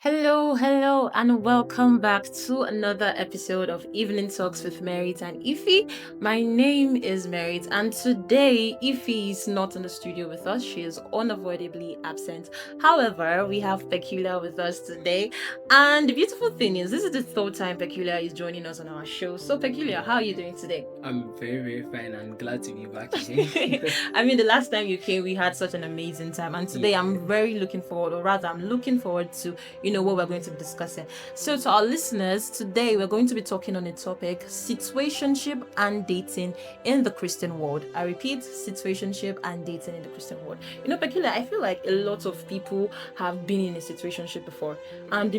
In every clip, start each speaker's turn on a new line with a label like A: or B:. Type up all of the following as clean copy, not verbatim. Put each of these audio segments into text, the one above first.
A: Hello, and welcome back to another episode of Evening Talks with Merit and Ify. My name is Merit, and today Ify is not in the studio with us. She is unavoidably absent. However, we have Peculiar with us today, and the beautiful thing is, this is the third time Peculiar is joining us on our show. So, Peculiar, how are you doing today?
B: I'm very fine and glad to be back again.
A: I mean, the last time you came, we had such an amazing time, and today I'm very looking forward, or rather, I'm looking forward to what we're going to be discussing. So, to our listeners, today we're going to be talking on a topic: situationship and dating in the Christian world. I repeat, situationship and dating in the Christian world. Peculiar, I feel like a lot of people have been in a situationship before, and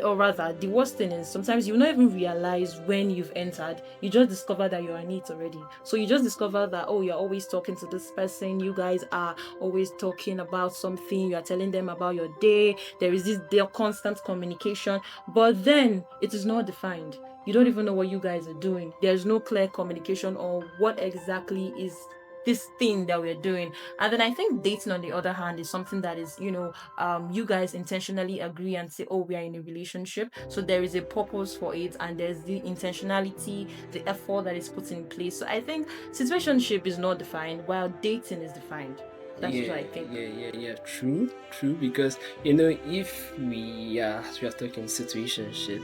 A: or rather, the worst thing is sometimes you not even realize when you've entered. You just discover that you're in it already. So you just discover that, oh, you're always talking to this person. You guys are always talking about something. You are telling them about your day. There is their constant communication, but then it is not defined. You don't even know what you guys are doing. There's no clear communication on what exactly is this thing that we're doing. And then I think dating, on the other hand, is something that is, you guys intentionally agree and say, oh, we are in a relationship. So there is a purpose for it, and there's the intentionality, the effort that is put in place. So I think situationship is not defined, while dating is defined. That's what I think.
B: Yeah. True. Because if we are talking situationship,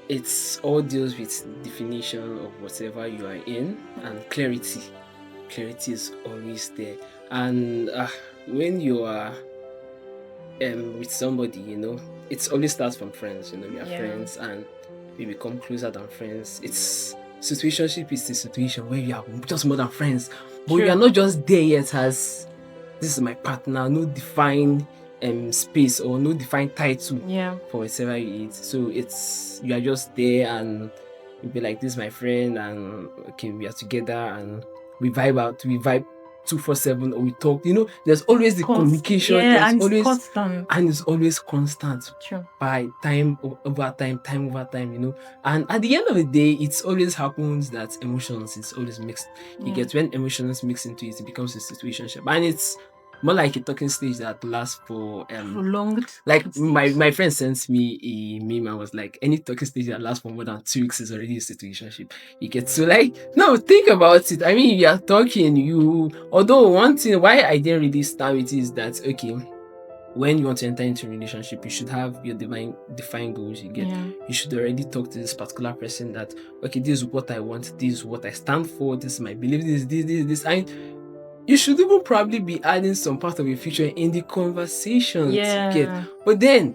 B: it's all deals with definition of whatever you are in and clarity. Clarity is always there, and when you are with somebody, it always starts from friends. We are friends, and we become closer than friends. It's situationship is the situation where you are just more than friends, but you are not just there yet as this is my partner. No defined space or no defined title for whatever you eat. So you are just there, and you'll be like, this is my friend, and okay, we are together, and we vibe 247, or we talk. There's always the communication.
A: And it's constant.
B: And it's always constant.
A: True.
B: By time over time. And at the end of the day, it always happens that emotions is always mixed. You get when emotions mix into it, it becomes a situationship, and it's more like a talking stage that lasts for
A: prolonged.
B: Like my friend sent me a meme and was like, any talking stage that lasts for more than 2 weeks is already a situationship. You get so no, think about it. I mean, you are talking, although one thing why I didn't really start with it is that okay, when you want to enter into a relationship, you should have your defined goals. You should already talk to this particular person that okay, this is what I want, this is what I stand for, this is my belief, this. And you should even probably be adding some part of your future in the conversation. But then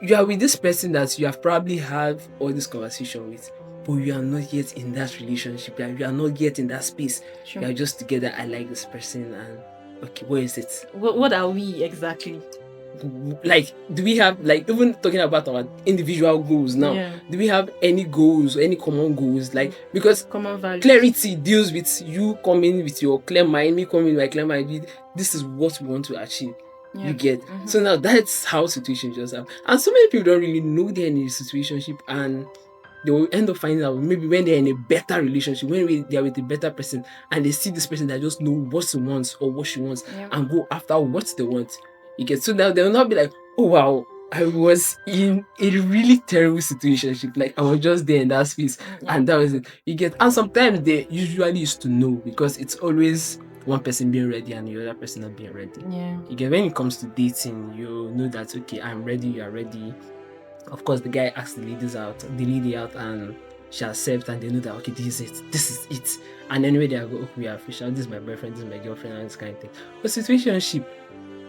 B: you are with this person that you have probably had all this conversation with, but you are not yet in that relationship. You are not yet in that space. You are just together. I like this person, and okay, where is it?
A: What are we exactly?
B: Like, do we have, like, even talking about our individual goals now, do we have any goals, any common goals? Like, because
A: common values.
B: Clarity deals with you coming with your clear mind, me coming with my clear mind. This is what we want to achieve. You get. So now that's how situationships happen. And so many people don't really know they're in a situationship, and they will end up finding out maybe when they're in a better relationship, when they're with a better person, and they see this person that just know what he wants or what she wants, and go after what they want. You get. So now they will not be like, oh wow, I was in a really terrible situationship. Like, I was just there in that space, and that was it. You get. And sometimes they usually used to know, because it's always one person being ready and the other person not being ready. You get. When it comes to dating, you know that okay, I'm ready, you are ready. Of course, the guy asks the lady out, and she accepts, and they know that okay, this is it. And anyway, they go, okay, we are official. This is my boyfriend, this is my girlfriend, and this kind of thing. But situationship,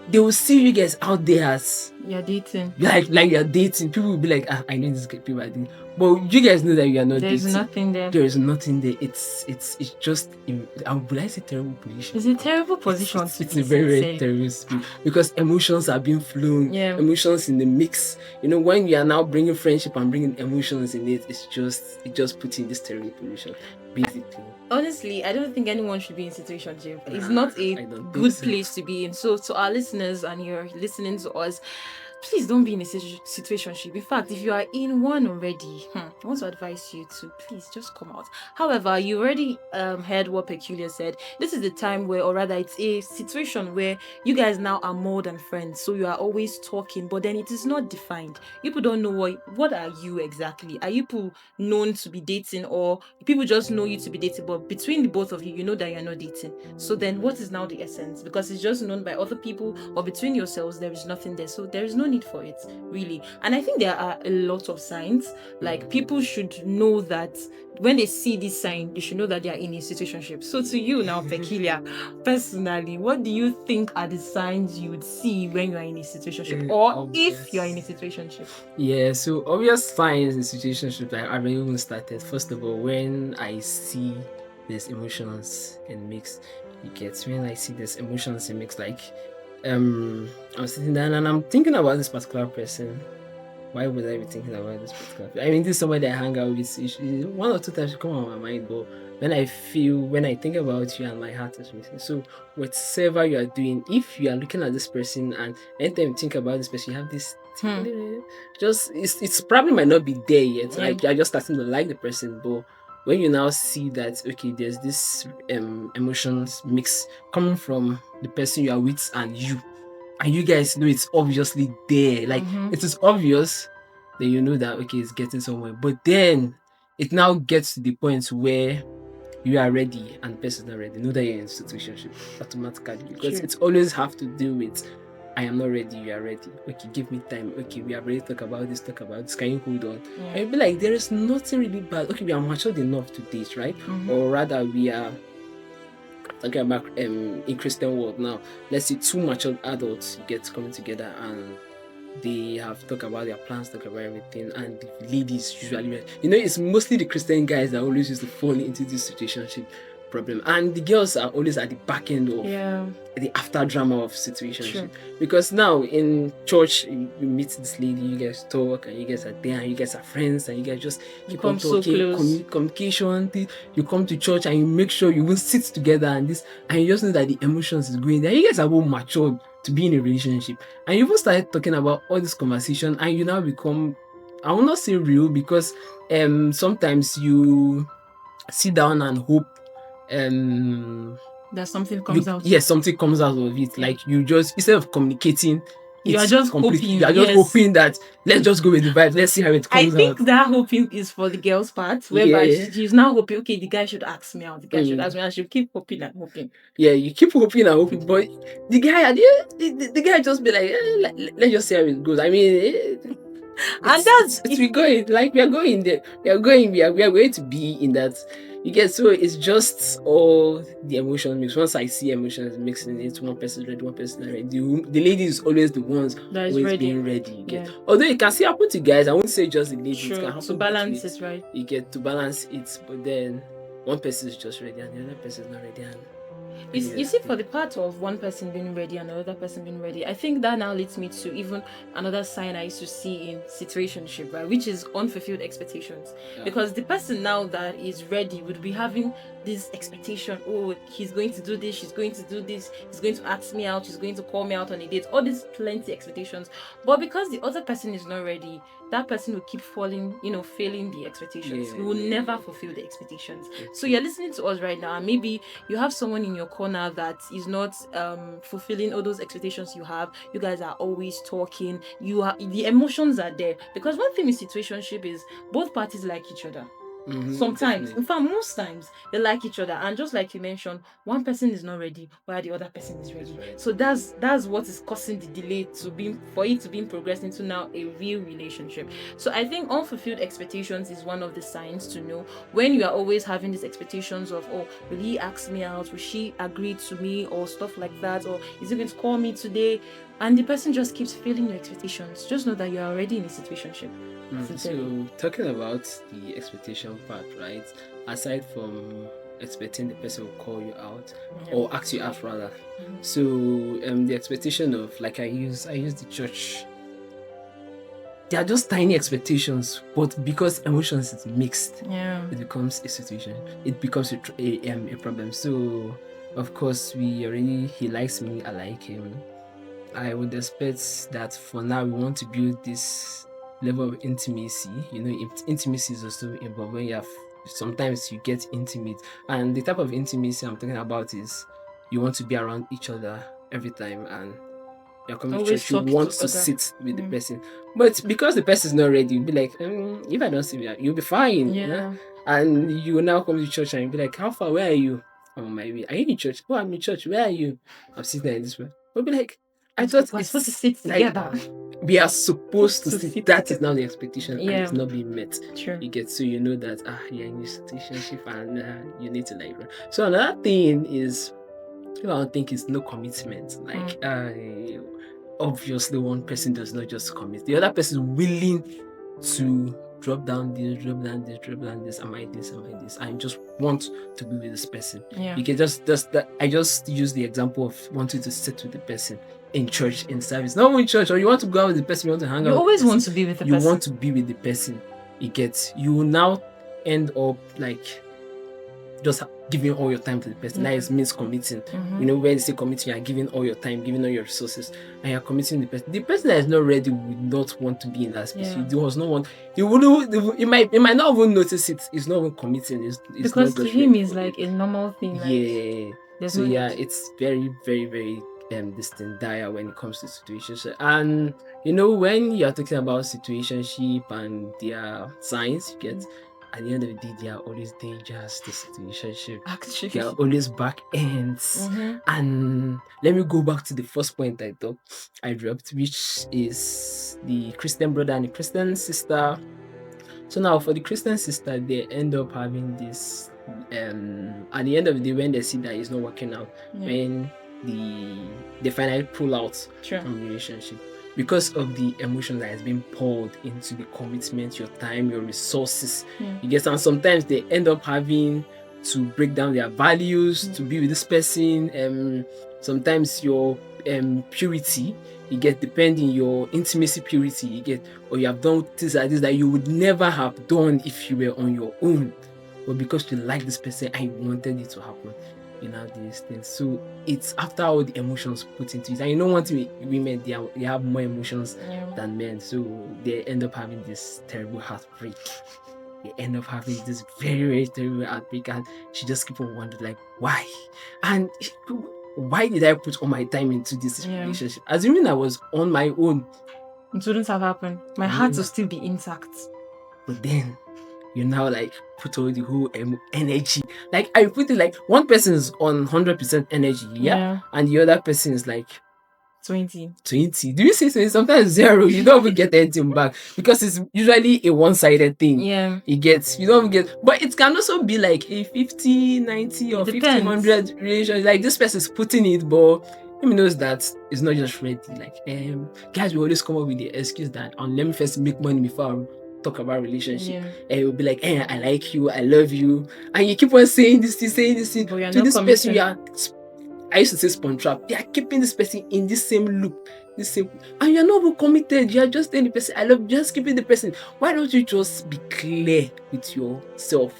B: they will see you guys out there as
A: you're dating.
B: Like you're dating. People will be like, I know these people are dating. But you guys know that you are not dating.
A: There's nothing there.
B: There is nothing there. It's just, would I say terrible position?
A: It's a terrible position.
B: It's a very, very terrible speed, because emotions are being flown. Emotions in the mix. When you are now bringing friendship and bringing emotions in it, it just puts you in this terrible position, basically.
A: Honestly, I don't think anyone should be in situationship. It's not a good place to be in. So to our listeners, and you're listening to us, please don't be in a situationship. In fact, if you are in one already, I want to advise you to please just come out. However, you already heard what Peculiar said. This is the time where, or rather, it's a situation where you guys now are more than friends. So you are always talking, but then it is not defined. People don't know what are you exactly. Are you people known to be dating, or people just know you to be dating, but between the both of you, you know that you're not dating. So then what is now the essence? Because it's just known by other people, or between yourselves, there is nothing there. So there is no need for it, really. And I think there are a lot of signs. Like, people should know that when they see this sign, they should know that they are in a situationship. So to you now, Peculiar, personally, what do you think are the signs you would see when you are in a situationship, or if you are in a situationship?
B: Yeah, so obvious signs in situationship that I haven't even started. First of all, when I see there's emotions in mix, when I see there's emotions in mix, like I'm sitting down and I'm thinking about this particular person. Why would I be thinking about this particular person? I mean, this is somebody I hang out with. One or two times it come on my mind, but when I think about you, and my heart is racing. So whatever you are doing, if you are looking at this person and anytime you think about this person, you have this just it's probably might not be there yet. Like, you're just starting to like the person, but when you now see that, okay, there's this emotions mix coming from the person you are with and you guys know it's obviously there, like it is obvious, then you know that, okay, it's getting somewhere. But then it now gets to the point where you are ready and the person is not ready. Know that you're in a situationship automatically, because it's always have to do with, I am not ready, you are ready. Okay, give me time. Okay, we are ready to talk about this. Can you hold on? And you'll be like, there is nothing really bad. Okay, we are matured enough to date, right? Or rather, we are talking about in Christian world now. Let's say two mature adults get coming together and they have talked about their plans, talk about everything, and the ladies usually, it's mostly the Christian guys that always used to fall into this situationship problem, and the girls are always at the back end of the after drama of situationship. Because now in church you meet this lady, you guys talk, and you guys are there, and you guys are friends, and you guys just keep on talking, communication. You come to church and you make sure you will sit together, and you just know that the emotions is going there. You guys are all matured to be in a relationship, and you even started talking about all this conversation, and you now become, I will not say real, because sometimes you sit down and hope
A: that something comes out.
B: Yes, something comes out of it. Like, you just, instead of communicating,
A: you are just hoping.
B: You are just hoping that let's just go with the vibe. Let's see how it comes out. I think
A: that hoping is for the girl's part, whereby she's now hoping, okay, the guy should ask me out. The guy should ask me, and she'll keep hoping and hoping.
B: Yeah, you keep hoping and hoping, but the guy, the guy just be like, let's just see how it goes. I mean,
A: and that's
B: we're going. Like, we are going there. We are going to be in that. You get, so it's just all the emotions mix. Once I see emotions mixing into one person ready, one person not ready. The lady is always the ones
A: that is
B: always
A: ready.
B: Being ready. You get. Although it can still happen to guys, I won't say just the ladies.
A: True.
B: It can happen
A: to balance it, right?
B: You get to balance it, but then one person is just ready and the other person is not ready. And
A: you see, for the part of one person being ready and another person being ready, I think that now leads me to even another sign I used to see in situationship, right, which is unfulfilled expectations. Because the person now that is ready would be having this expectation, oh, he's going to do this, she's going to do this, he's going to ask me out, she's going to call me out on a date, all these plenty expectations. But because the other person is not ready, that person will keep failing the expectations. We will never fulfill the expectations. So you're listening to us right now, and maybe you have someone in your corner that is not fulfilling all those expectations you have. You guys are always talking. The emotions are there. Because one thing with situationship is both parties like each other. Sometimes, in fact, most times they like each other, and just like you mentioned, one person is not ready while the other person is ready. So that's what is causing the delay for it to be progressed into now a real relationship. So I think unfulfilled expectations is one of the signs to know when you are always having these expectations of, oh, will he ask me out, will she agree to me, or stuff like that, or is he going to call me today, and the person just keeps failing your expectations. Just know that you are already in a situationship.
B: So talking about the expectation part, right? Aside from expecting the person will call you out or ask you out rather. So the expectation of, like, I use the church. They are just tiny expectations, but because emotions is mixed, it becomes a situation. It becomes a problem. So of course he likes me, I like him. I would expect that for now we want to build this level of intimacy. Intimacy is also involved when you have. Sometimes you get intimate, and the type of intimacy I'm talking about is you want to be around each other every time, and you're coming to
A: Always
B: church, you
A: talk
B: want
A: to
B: to
A: other.
B: sit with the person. But because the person is not ready, you'll be like, if I don't see you, you'll be fine.
A: Yeah.
B: And you will now come to church and you'll be like, how far? Where are you? I'm on my way. Are you in church? Oh, I'm in church. Where are you? I'm sitting in this way. We'll be like, I thought
A: We're
B: it's
A: supposed to sit
B: like
A: together.
B: we are supposed to
A: To
B: sit.
A: sit
B: That is now the expectation, and
A: Yeah.
B: it's not being met.
A: True.
B: You get, so you know that you're in your situationship and you need to like. So another thing is, I don't think it's no commitment. Like obviously one person does not just commit. The other person is willing to drop down this, am I this, I just want to be with this person.
A: Yeah.
B: You can just that I just use the example of wanting to sit with the person in church, in service. Not in church, or you want to go out with the person, you want to hang out.
A: You always
B: with the
A: want
B: person.
A: to be with the
B: You
A: person.
B: want to be with the person. You will now end up like just giving all your time to the person. That is means committing. When you say committing, you are giving all your time, giving all your resources, and you are committing the person. The person that is not ready would not want to be in that space. He does not want. He might not even notice it. He's not even committing. It's
A: because
B: not
A: to him it's like a normal thing.
B: So it's very, very, very distant dire when it comes to situations. And when you're talking about situationship and their signs, you get. At the end of the day, they are always dangerous to situationship.
A: Actually.
B: They are always back ends. And let me go back to the first point I dropped, which is the Christian brother and the Christian sister. So now for the Christian sister, they end up having this at the end of the day, when they see that it's not working out, when they finally pull out from the relationship, because of the emotion that has been poured into the commitment, your time, your resources. You get, and sometimes they end up having to break down their values to be with this person. Sometimes your purity, you get, depending your intimacy purity, you get, or you have done things like this that you would never have done if you were on your own, but because you like this person and you wanted it to happen, these things. So it's after all the emotions put into it, and want to women, they have more emotions than men, so they end up having this terrible heartbreak. They end up having this very, very terrible heartbreak, and she just keep on wondering, like, why? And why did I put all my time into this relationship? Assuming I was on my own,
A: it wouldn't have happened. My heart will still be intact.
B: But then you now like put all the whole energy. Like I put it like one person is on 100% energy, and the other person is like
A: 20.
B: Do you see? Sometimes 0, you don't even get anything back because it's usually a one-sided thing. You don't even get, but it can also be like a 50-90 or 50-100 relationship. Like this person is putting it, but he knows that it's not just ready. Like guys will always come up with the excuse that let me first make money before I talk about relationship. And it will be like, I like you, I love you, and you keep on saying this to this person. I used to say spawn trap. They are keeping this person in this same loop, and you're not even committed. You are just telling the person, I love you, just keeping the person. Why don't you just be clear with yourself?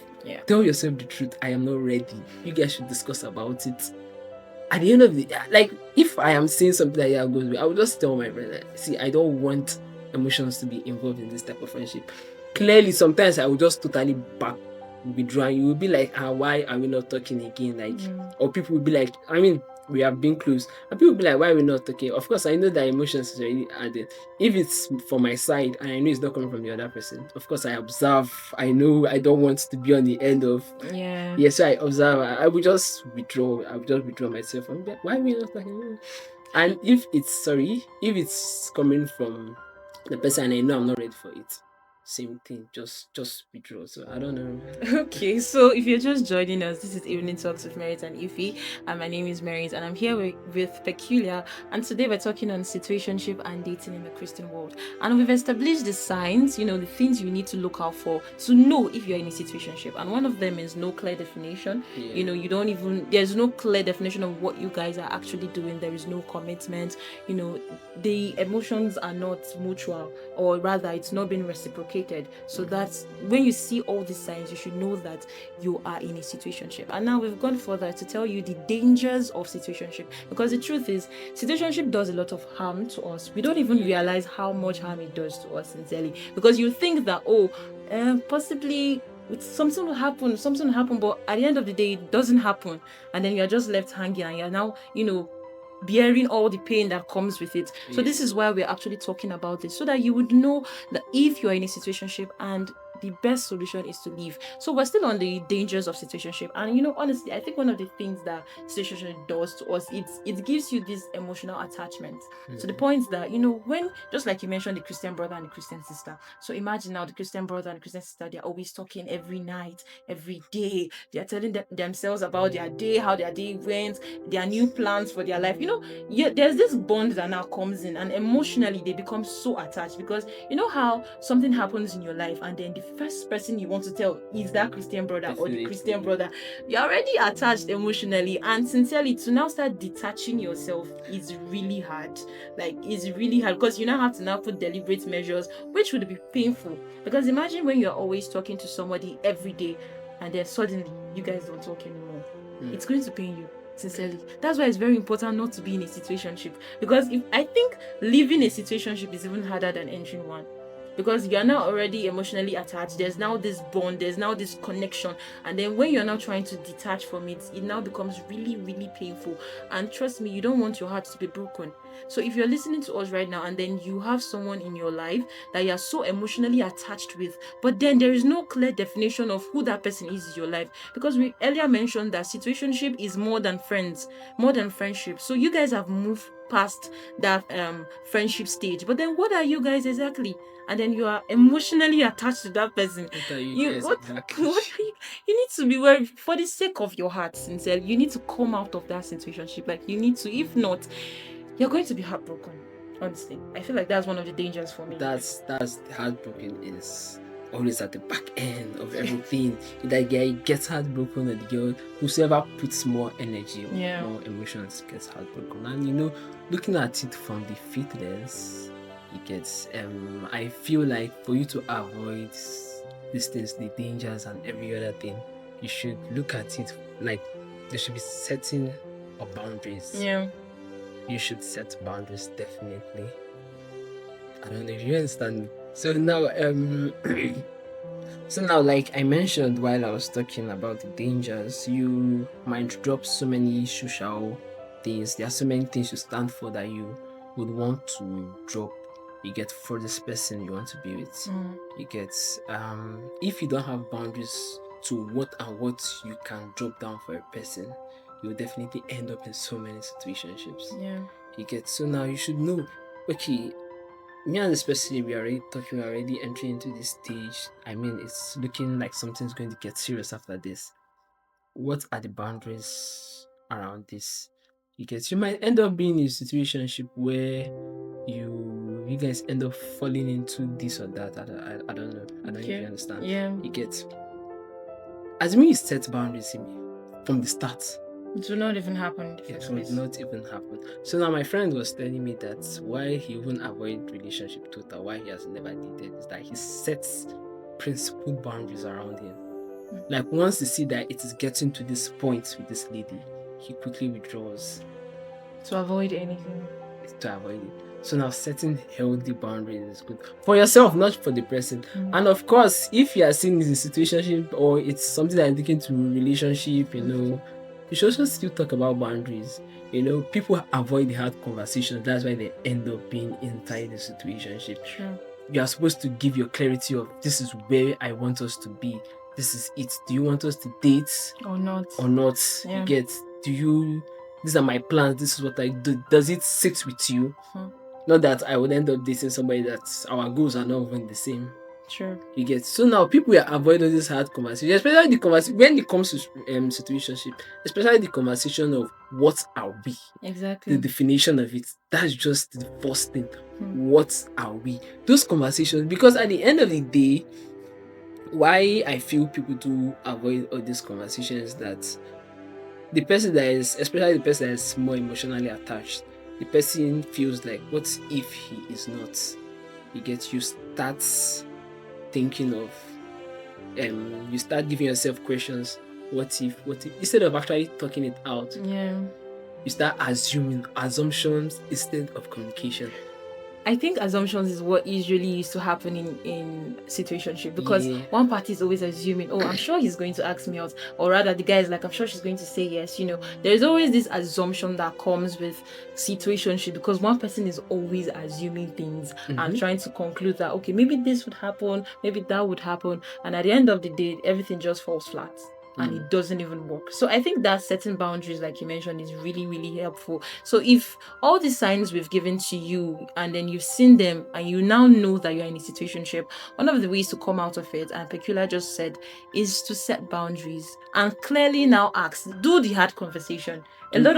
B: Tell yourself the truth. I am not ready. You guys should discuss about it. At the end of the day, like if I am saying something that goes away, I will just tell my friend, see, I don't want emotions to be involved in this type of friendship. Clearly, sometimes I will just totally withdraw. You will be like, why are we not talking again? Like, or people will be like, we have been close, and people will be like, why are we not talking? Of course, I know that emotions is already added. If it's for my side and I know it's not coming from the other person, of course I observe. I know I don't want to be on the end of so I observe. I will just withdraw. I will just withdraw myself and be like, why are we not talking? And if it's coming from the person and I know I'm not ready for it, same thing, just withdraw. So I don't know.
A: Okay, so if you're just joining us, this is Evening Talks with Merit and Ify, and my name is Merit, and I'm here with Peculiar, and today we're talking on situationship and dating in the Christian world. And we've established the signs, the things you need to look out for to know if you're in a situationship. And one of them is no clear definition. There's no clear definition of what you guys are actually doing. There is no commitment. The emotions are not mutual, or rather it's not being reciprocated. communicated. So that's when you see all these signs, you should know that you are in a situationship. And now we've gone further to tell you the dangers of situationship, because the truth is, situationship does a lot of harm to us. We don't even realize how much harm it does to us, sincerely, because you think that possibly something will happen, but at the end of the day, it doesn't happen, and then you're just left hanging, and you're now, bearing all the pain that comes with it. So this is why we're actually talking about this, so that you would know that if you're in a situationship, and the best solution is to leave. So we're still on the dangers of situationship, and honestly, I think one of the things that situationship does to us, it gives you this emotional attachment to the point that, when, just like you mentioned, the Christian brother and the Christian sister. So imagine now the Christian brother and the Christian sister, they're always talking every night, every day. They're telling themselves about their day, how their day went, their new plans for their life. There's this bond that now comes in, and emotionally they become so attached, because how something happens in your life, and then the first person you want to tell is that Christian brother or the Christian brother. You're already attached emotionally, and sincerely, to now start detaching yourself is really hard. It's really hard, because you now have to now put deliberate measures, which would be painful. Because imagine when you're always talking to somebody every day, and then suddenly you guys don't talk anymore. It's going to pain you, sincerely. That's why it's very important not to be in a situationship, because I think leaving a situationship is even harder than entering one, because you're now already emotionally attached. There's now this bond, there's now this connection, and then when you're now trying to detach from it, it now becomes really, really painful. And trust me, you don't want your heart to be broken. So if you're listening to us right now, and then you have someone in your life that you're so emotionally attached with, but then there is no clear definition of who that person is in your life, because we earlier mentioned that situationship is more than friends, more than friendship. So you guys have moved past that friendship stage, but then what are you guys exactly? And then you are emotionally attached to that person. You need to be worried for the sake of your heart, sincerely. You need to come out of that situationship. You need to. If not, you're going to be heartbroken. Honestly, I feel like that's one of the dangers for me.
B: That's heartbroken is always at the back end of everything. That guy gets heartbroken, and the girl, whosoever puts more energy, more emotions, gets heartbroken. And looking at it from the faith lens, it gets. I feel like for you to avoid these things, the dangers and every other thing, you should look at it like there should be setting of boundaries.
A: Yeah.
B: You should set boundaries, definitely. I don't know if you understand. So now, like I mentioned while I was talking about the dangers, you might drop so many social things. There are so many things you stand for that you would want to drop. You get for this person you want to be with. You get if you don't have boundaries to what you can drop down for a person, you will definitely end up in so many situationships.
A: Yeah.
B: You get, so now you should know, okay, me and this person, we're already entering into this stage. I mean, it's looking like something's going to get serious after this. What are the boundaries around this? You get, you might end up being in a situationship where you guys end up falling into this or that. I don't know. I don't know if you understand.
A: Yeah.
B: You get, as me, you set boundaries in me from the start.
A: It will not even happen.
B: It will not even happen. So now my friend was telling me that why he won't avoid relationship total, why he has never dated, is that he sets principled boundaries around him. Like once he see that it is getting to this point with this lady, he quickly withdraws.
A: To avoid anything.
B: To avoid it. So now setting healthy boundaries is good for yourself, not for the person. And of course, if you are seeing this in a situationship or it's something that is looking to relationship, you should also still talk about boundaries. People avoid the hard conversations. That's why they end up being inside the situationship.
A: Sure.
B: You are supposed to give your clarity of this is where I want us to be. This is it. Do you want us to date
A: or not?
B: Yeah. You get? These are my plans. This is what I do. Does it sit with you? Not that I would end up dating somebody that our goals are not even the same.
A: Sure.
B: You get? So now people are avoiding this hard conversation, especially the conversation when it comes to situationship, especially the conversation of what are we?
A: Exactly.
B: The definition of it. That's just the first thing. What are we? Those conversations, because at the end of the day, why I feel people do avoid all these conversations, that the person that is, especially the person that is more emotionally attached, the person feels like, what if he is not? You start thinking of, you start giving yourself questions. What if? Instead of actually talking it out, you start assuming assumptions instead of communication.
A: I think assumptions is what usually used to happen in situationship, because one party is always assuming, oh, I'm sure he's going to ask me out, or rather the guy is like, I'm sure she's going to say yes. There's always this assumption that comes with situationship, because one person is always assuming things and trying to conclude that, okay, maybe this would happen, maybe that would happen, and at the end of the day, everything just falls flat. And it doesn't even work. So I think that setting boundaries, like you mentioned, is really, really helpful. So if all the signs we've given to you and then you've seen them and you now know that you're in a situationship, one of the ways to come out of it, and Pecula just said, is to set boundaries and clearly now ask, do the hard conversation. A lot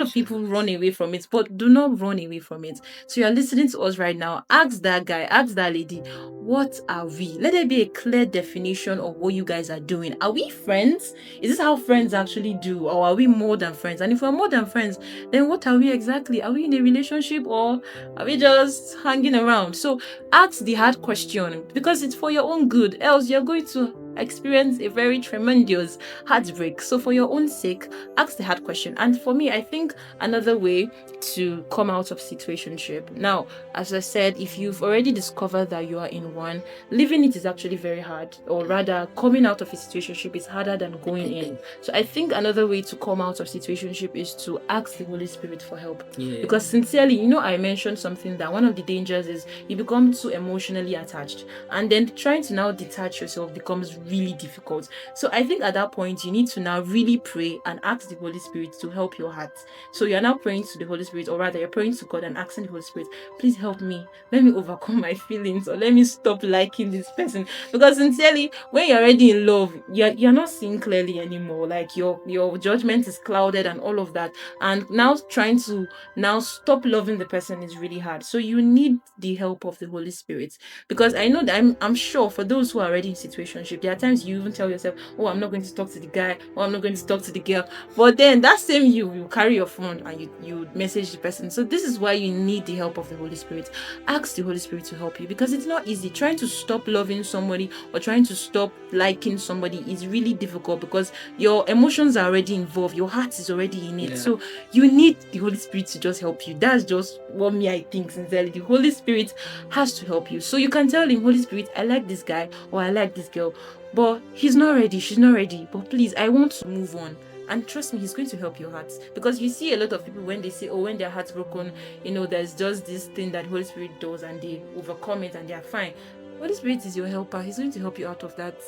A: of people run away from it, but do not run away from it. So you're listening to us right now. Ask that guy, ask that lady, what are we? Let there be a clear definition of what you guys are doing. Are we friends? Is this how friends actually do? Or are we more than friends? And if we're more than friends, then what are we exactly? Are we in a relationship, or are we just hanging around? So ask the hard question, because it's for your own good. Else you're going to experience a very tremendous heartbreak. So for your own sake, ask the hard question. And for me, I think another way to come out of situationship, now, as I said, if you've already discovered that you are in one, leaving it is actually very hard, or rather coming out of a situationship is harder than going in. So I think another way to come out of situationship is to ask the Holy Spirit for help. Because sincerely, I mentioned something, that one of the dangers is you become too emotionally attached, and then trying to now detach yourself becomes really difficult. So I think at that point you need to now really pray and ask the Holy Spirit to help your heart. So you're now praying to the Holy Spirit, or rather you're praying to God and asking the Holy Spirit, please help me, let me overcome my feelings, or let me stop liking this person. Because sincerely, when you're already in love, you're not seeing clearly anymore. Like your judgment is clouded and all of that, and now trying to now stop loving the person is really hard. So you need the help of the Holy Spirit, because I know that I'm sure for those who are already in situationship, there are times you even tell yourself, oh, I'm not going to talk to the guy, or I'm not going to talk to the girl, but then that same you carry your phone and you message the person. So this is why you need the help of the Holy Spirit. Ask the Holy Spirit to help you, because it's not easy. Trying to stop loving somebody or trying to stop liking somebody is really difficult, because your emotions are already involved, your heart is already in it. So you need the Holy Spirit to just help you. That's just what I think sincerely. The Holy Spirit has to help you. So you can tell him, Holy Spirit, I like this guy or I like this girl, but he's not ready, she's not ready, but please, I want to move on. And trust me, he's going to help your heart. Because you see a lot of people, when they say, oh, when their heart's broken, there's just this thing that Holy Spirit does and they overcome it and they're fine. Holy Spirit is your helper. He's going to help you out of that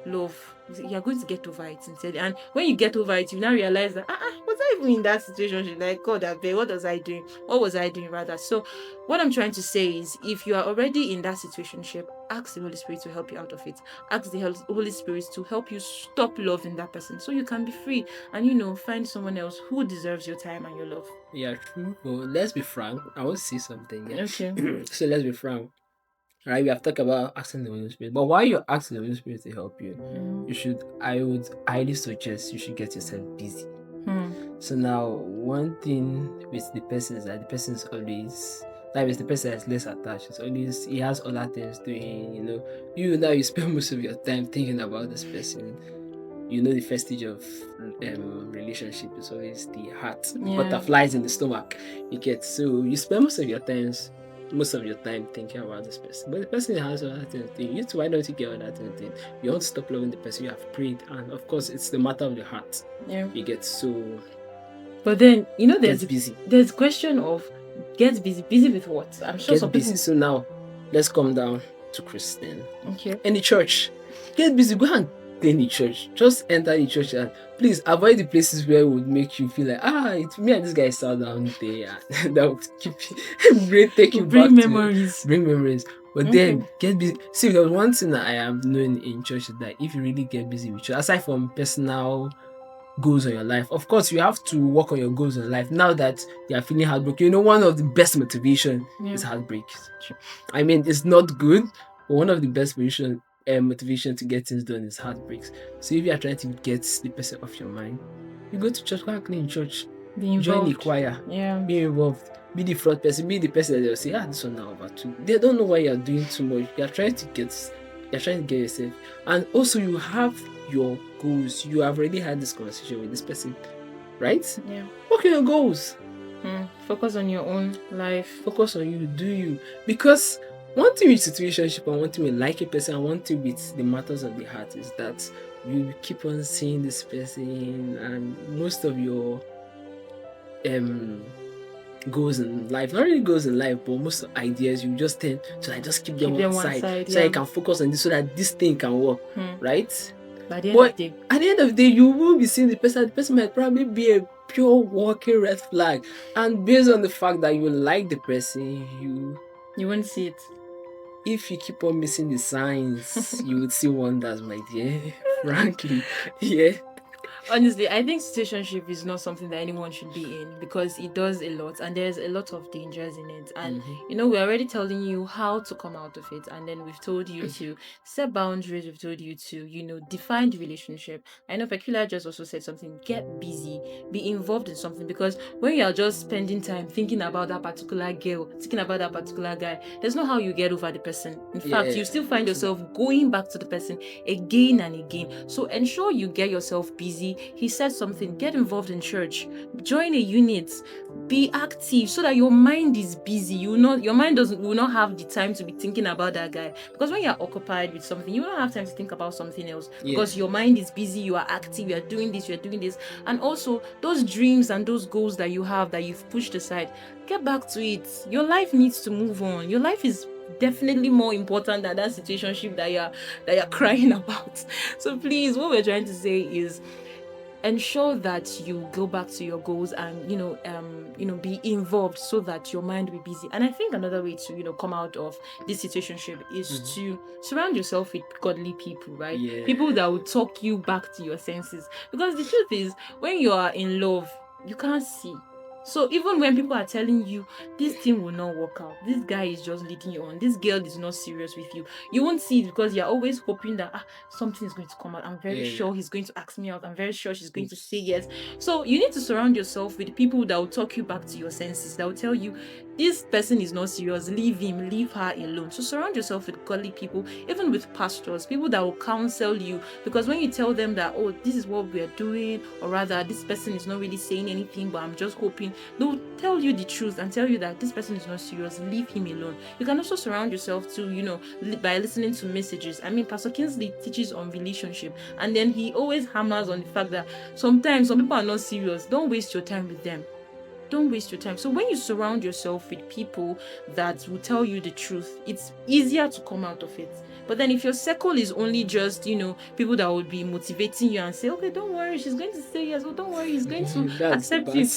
A: love. You're going to get over it sincerely. And when you get over it, you now realize that, was I even in that situation? Like, God, what was I doing? What was I doing rather? So what I'm trying to say is, if you are already in that situationship, ask the Holy Spirit to help you out of it. Ask the Holy Spirit to help you stop loving that person, so you can be free and find someone else who deserves your time and your love.
B: Yeah, true. Well, let's be frank. I want to say something. Yeah?
A: Okay.
B: So let's be frank. Right, we have talked about asking the Holy Spirit, but while you're asking the Holy Spirit to help you, I would highly suggest you should get yourself busy. So now, one thing with the person is that the person is always, like with the person that's less attached, it's always, he has other things doing. Now you spend most of your time thinking about this person. The first stage of relationship is always the heart, butterflies in the stomach. So you spend most of your time thinking about this person, but the person has other things to do. Why don't you get other things to do? You want to stop loving the person. You have prayed, and of course, it's the matter of the heart. You get so.
A: But then
B: there's busy.
A: There's question of get busy. Busy with what? I'm sure some
B: busy.
A: people.
B: So now, let's come down to Christian.
A: Okay.
B: In the church, get busy. Go and in the church. Just enter the church and please avoid the places where it would make you feel like it's me and this guy sat down there. That would keep you
A: bring memories.
B: But then get busy. See, there was one thing that I am knowing in church is that if you really get busy with church, aside from personal goals on your life, of course you have to work on your goals in life. Now that you are feeling heartbroken, one of the best motivation is heartbreak. I mean, it's not good, but one of the best motivation to get things done is heartbreaks. So if you are trying to get the person off your mind, you go to church, go and clean church, join the choir, be involved, be the front person, be the person that they'll say, this one now over too. They don't know why you're doing too much. You're trying to get You're trying to get yourself, and also you have your goals. You have already had this conversation with this person, right?
A: Yeah.
B: What are your goals?
A: Focus on your own life.
B: Focus on you, do you? Because one thing with situationship and one thing with like a person and one thing with the matters of the heart is that you keep on seeing this person, and most of your goals in life, not really goals in life, but most ideas, you just tend to like just keep them on side so
A: yeah.
B: you can focus on this so that this thing can work, right?
A: By the end of the day,
B: at the end of the day, you will be seeing the person might probably be a pure walking red flag, and based on the fact that you like the person,
A: you won't see it.
B: If you keep on missing the signs, you would see wonders, my dear. Frankly, yeah.
A: Honestly, I think situationship is not something that anyone should be in, because it does a lot and there's a lot of dangers in it. And we're already telling you how to come out of it, and then we've told you to set boundaries, we've told you to define the relationship. I know Peculiar just also said something: get busy, be involved in something, because when you are just spending time thinking about that particular girl, thinking about that particular guy, there's no how you get over the person. In fact, you still find yourself going back to the person again and again. So ensure you get yourself busy. He said something: get involved in church, join a unit, be active, so that your mind is busy. Your mind will not have the time to be thinking about that guy, because when you're occupied with something, you don't have time to think about something else, because your mind is busy, you are active, you're doing this. And also those dreams and those goals that you have that you've pushed aside, get back to it. Your life needs to move on. Your life is definitely more important than that situationship that you're crying about. So please, what we're trying to say is ensure that you go back to your goals and be involved, so that your mind will be busy. And I think another way to come out of this situationship is to surround yourself with godly people, right? People that will talk you back to your senses, because the truth is, when you are in love, you can't see. So even when people are telling you this thing will not work out, this guy is just leading you on, this girl is not serious with you, you won't see it, because you're always hoping that something is going to come out. I'm very sure he's going to ask me out. I'm very sure she's going to say yes. So you need to surround yourself with people that will talk you back to your senses, that will tell you this person is not serious, leave him, leave her alone. So surround yourself with godly people, even with pastors, people that will counsel you, because when you tell them that, oh, this is what we are doing, or rather this person is not really saying anything, but I'm just hoping, they'll tell you the truth and tell you that this person is not serious, leave him alone. You can also surround yourself to by listening to messages. I mean, Pastor Kingsley teaches on relationship, and then he always hammers on the fact that sometimes some people are not serious. Don't waste your time with them. Don't waste your time. So when you surround yourself with people that will tell you the truth, it's easier to come out of it. But then if your circle is only just people that would be motivating you and say, okay, don't worry, she's going to say yes, or don't worry, he's going to accept you,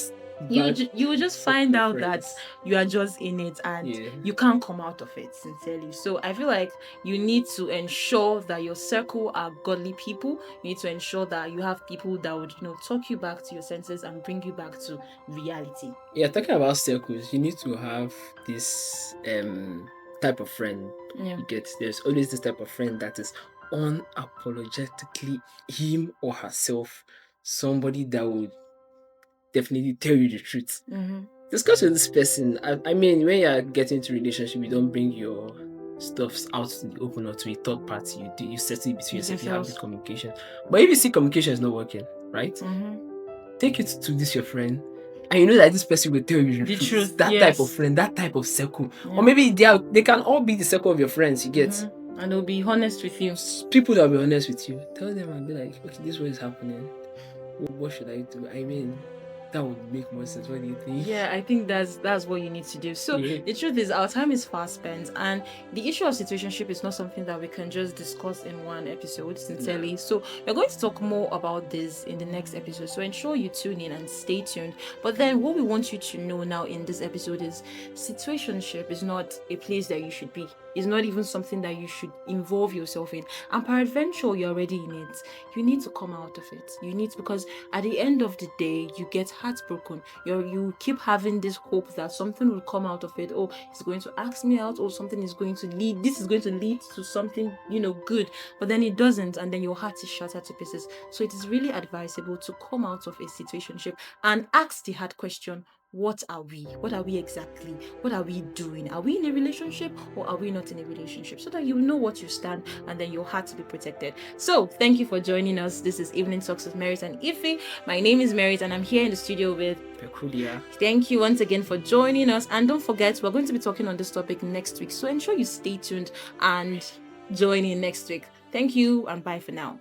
A: you will just find out that you are just in it and you can't come out of it, sincerely. So I feel like you need to ensure that your circle are godly people. You need to ensure that you have people that would talk you back to your senses and bring you back to reality.
B: Talking about circles, you need to have this type of friend. You get, there's always this type of friend that is unapologetically him or herself, somebody that would definitely tell you the truth. Discuss with this person. I mean, when you're getting into relationship, you don't bring your stuffs out to the open or to a third party. You settle it between yourself. You have this communication. But if you see communication is not working, right? Take it to this your friend, and you know that this person will tell you the truth. That type of friend, that type of circle, or maybe they can all be the circle of your friends. You get,
A: and they'll be honest with you.
B: People that will be honest with you. Tell them and be like, okay, this is what is happening. What should I do? I mean, that would make more sense. What do you think?
A: Yeah, I think that's what you need to do. So the truth is, our time is fast spent, and the issue of situationship is not something that we can just discuss in one episode, sincerely. So we're going to talk more about this in the next episode, so ensure you tune in and stay tuned. But then what we want you to know now in this episode is situationship is not a place that you should be. It's not even something that you should involve yourself in. And peradventure, you're already in it. You need to come out of it. You need to, because at the end of the day, you get heartbroken. You keep having this hope that something will come out of it. Oh, he's going to ask me out, or something is going to lead. This is going to lead to something, good. But then it doesn't, and then your heart is shattered to pieces. So it is really advisable to come out of a situationship and ask the hard question: what are we? What are we exactly? What are we doing? Are we in a relationship or are we not in a relationship? So that you know what you stand and then your heart to be protected. So thank you for joining us. This is Evening Talks with Merit and Ify. My name is Merit and I'm here in the studio with
B: Peculiar.
A: Thank you once again for joining us. And don't forget, we're going to be talking on this topic next week. So ensure you stay tuned and join in next week. Thank you and bye for now.